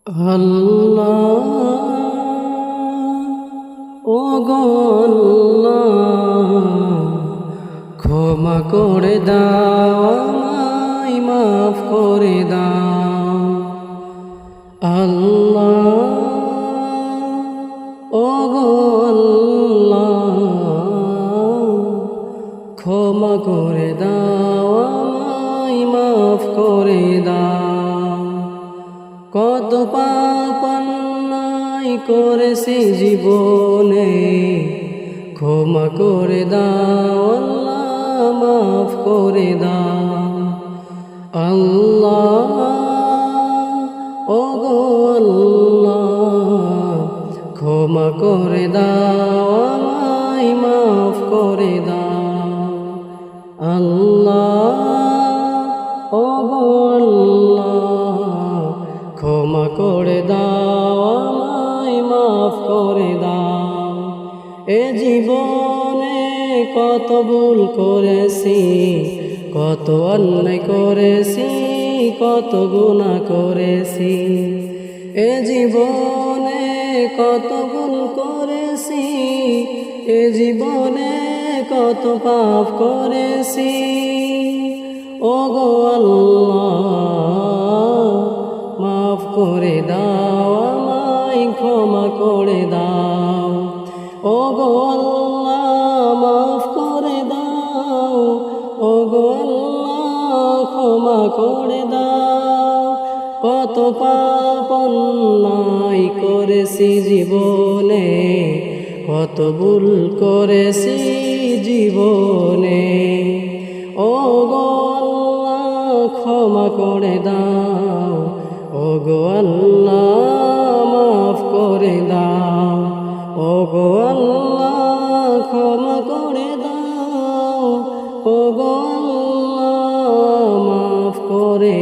আল্লাহ ও গো আল্লাহ, ক্ষমা করে দাও, আমায় মাফ করে দাও। আল্লাহ ও গো আল্লাহ, ক্ষমা করে দাও, আমায় মাফ করে দাও। কত পাপ অন্যায় করেছি জীবনে, ক্ষমা করে দাও আল্লাহ, মাফ করে দাও। আল্লাহ ও গো আল্লাহ, ক্ষমা করে দাও, আমায় মাফ করে দাও। আল্লাহ ও গো আল্লাহ, ক্ষমা করে দাও, আমায় মাফ করে দাও। এ জীবনে কত ভুল করেছি, কত অন্যায় করেছি, কত গুনাহ করেছি। এ জীবনে কত ভুল করেছি, এ জীবনে কত পাপ করেছি। ও গো আল্লাহ, মাফ করে দাও, আমায় ক্ষমা করে দাও। ও গো আল্লাহ, মাফ করে দাও। ও গো আল্লাহ, ক্ষমা করে দাও। কত পাপ অন্যায় করেছি জীবনে, কত ভুল করেছি জীবনে। ও গো আল্লাহ, ক্ষমা করে দাও। ও গো আল্লাহ, মাফ করে দাও। ও গো আল্লাহ, ক্ষমা করে দাও। ও গো আল্লাহ, মাফ করে